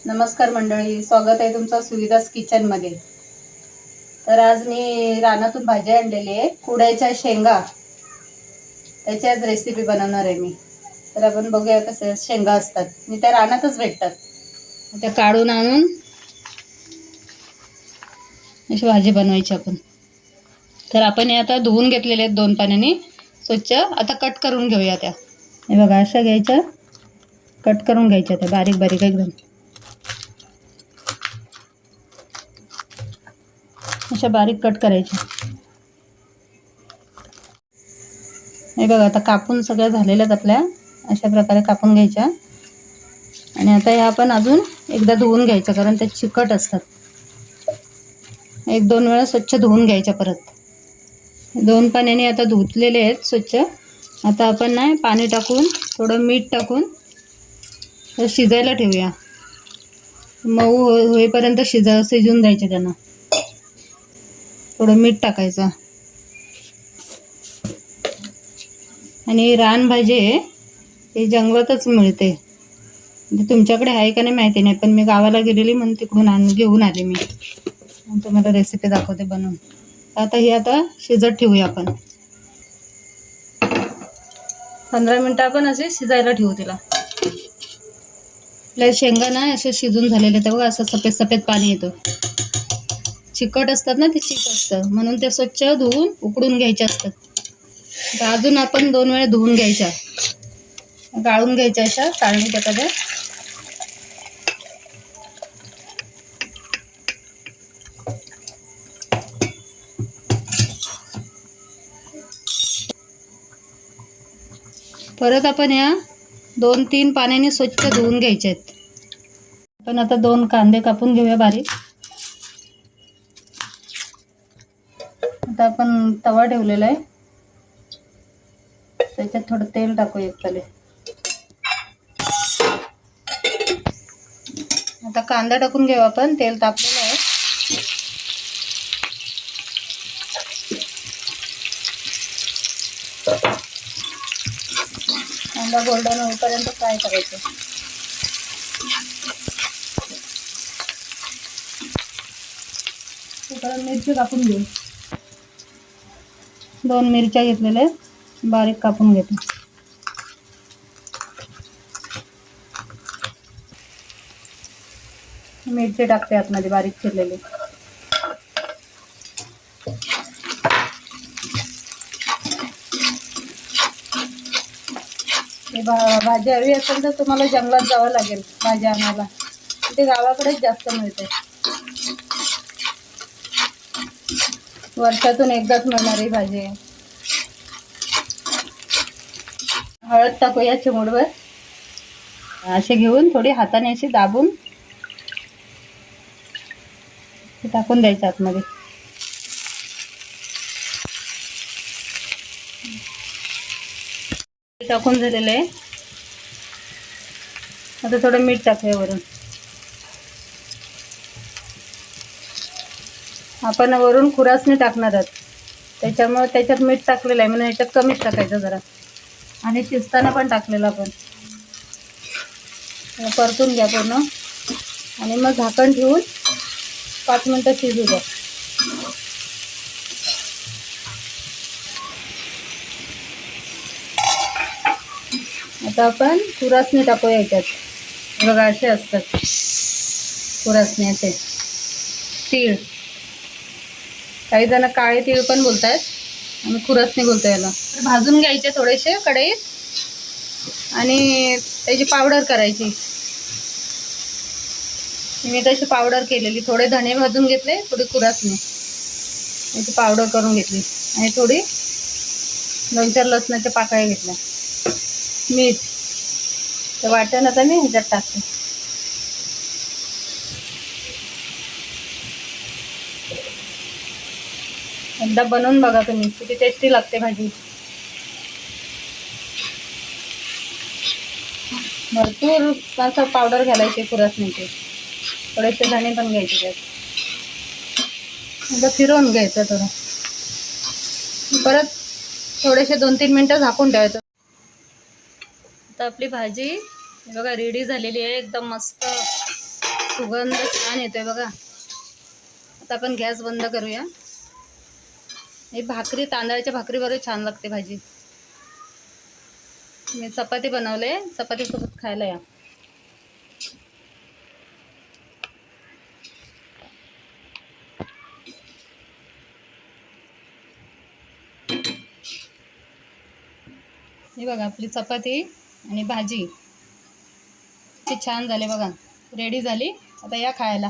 नमस्कार मंडळी, स्वागत आहे तुमचं सुविधास किचन मध्ये। तर आज मी रानातून भाजी आणलेली आहे, कुड्याच्या शेंगा। त्याच्याच रेसिपी बनवणार आहे मी। तर आपण बघूया कसे शेंगा असतात, मी त्या रानातच भेटतात, त्या काढून आणून अशी भाजी बनवायची आपण। तर आपण हे आता धुवून घेतलेले आहेत 2 पाण्याने स्वच्छ। आता कट करून घेऊया त्या। हे बघा, अशा घ्यायच्या, कट करून घ्यायच्या त्या बारीक बारीक एकदम। अशा बारीक कट करायच्या। हे बघा, आता कापून सगळ्या झालेल्या आपल्या अशा प्रकारे कापून घ्यायच्या। आणि आता हे आपण अजून एकदा धुवून घ्यायचं, कारण ते चिकट असतात। 1-2 वेळा स्वच्छ धुवून घ्यायच्या परत। 2 पाण्याने आता धुतलेले आहेत स्वच्छ। आता आपण ना पाणी टाकून थोडं मीठ टाकून शिजायला ठेवूया। मऊ होईपर्यंत शिजून द्यायचे त्यांना। थोडं मीठ टाकायचं। आणि रानभाजी हे जंगलातच मिळते, म्हणजे तुमच्याकडे आहे का नाही माहिती नाही, पण मी गावाला गेलेली म्हणून तिकडून घेऊन आले मी। तुम्हाला रेसिपी दाखवते बनवून। आता हे आता शिजत ठेवूया आपण। 15 मिनिटं आपण असे शिजायला ठेवू तिला। आपल्या शेंगा ना असे शिजून झालेले, तर बघा असं सफेद सफेद पाणी येतं। चिकट असतात ना, ते चिकट असतं म्हणून ते स्वच्छ धुवून उकडून घ्यायचे असतात। अजून आपण 2 वेळा धुवून घ्यायच्या, गाळून घ्यायच्या अशा चाळणीत एखाद्या। परत आपण या 2-3 पाण्याने स्वच्छ धुवून घ्यायचे आहेत। आपण आता 2 कांदे कापून घेऊया बारीक। आता आपण तवा ठेवलेला आहे, त्याच्यात थोडं तेल टाकूया पहिले। आता कांदा टाकून घेऊ आपण, तेल तापलेलं आहे। कांदा गोल्डन होईपर्यंत फ्राय करायचं। परत मिरची कापून घेऊ। 2 मिरच्या घेतलेल्या बारीक कापून घेतो। मिरची टाकते आतमध्ये बारीक चिरलेली। भाजी हवी असेल तर तुम्हाला जंगलात जावं लागेल भाजी आणायला, ते गावाकडेच जास्त मिळते। वर्षातून एकदाच मिळणारी भाजी आहे। हळद टाकूया चिमूटभर, असे घेऊन थोडी हाताने अशी दाबून टाकून द्यायचं आतमध्ये। टाकून झालेलं आहे। आता थोडं मीठ टाकूया वरून। आपण वरून खुरासणी टाकणार आहोत, त्याच्यामुळे त्याच्यात मीठ टाकलेलं आहे, म्हणून ह्याच्यात कमीच टाकायचं जरा। आणि शिजताना पण टाकलेलं आपण। परतून घ्या पूर्ण आणि मग झाकण ठेवून 5 मिनिटं शिजू द्या। आता आपण खुरासणी टाकूया याच्यात। बघा, असे असतात खुरासणी, असे तीळ। काही जण काळे तीळ पण बोलतात, आम्ही खुरासणी बोलतो याला। भाजून घ्यायचे थोडेसे कढईत आणि त्याची पावडर करायची। मी तशी पावडर केलेली, थोडे धणे भाजून घेतले, थोडी खुरासणी याची पावडर करून घेतली, आणि थोडी 2-4 लसणाच्या पाकळ्या घेतल्या, मीठ। तर वाटण आता मी ह्याच्यात टाकते। एकदा बनवून बघा तुम्ही, किती टेस्टी लागते भाजी। भरपूर असं पावडर घालायची खुरासणीची, थोडेसे धणे पण घ्यायचे त्यात। एकदा फिरवून घ्यायचं थोडं, परत थोडेसे 2-3 मिनिटं झाकून ठेवायचं। आता आपली भाजी बघा रेडी झालेली आहे, एकदम मस्त सुगंध छान येतोय बघा. आता आपण गॅस बंद करूया. ही भाकरी तांदळाच्या भाकरीबरोबर छान लागते भाजी. मी चपाती बनवले, चपातीसोबत खायला या. हे बघा आपली चपाती आणि भाजी ती छान झाली बघा, रेडी झाली. आता या खायला.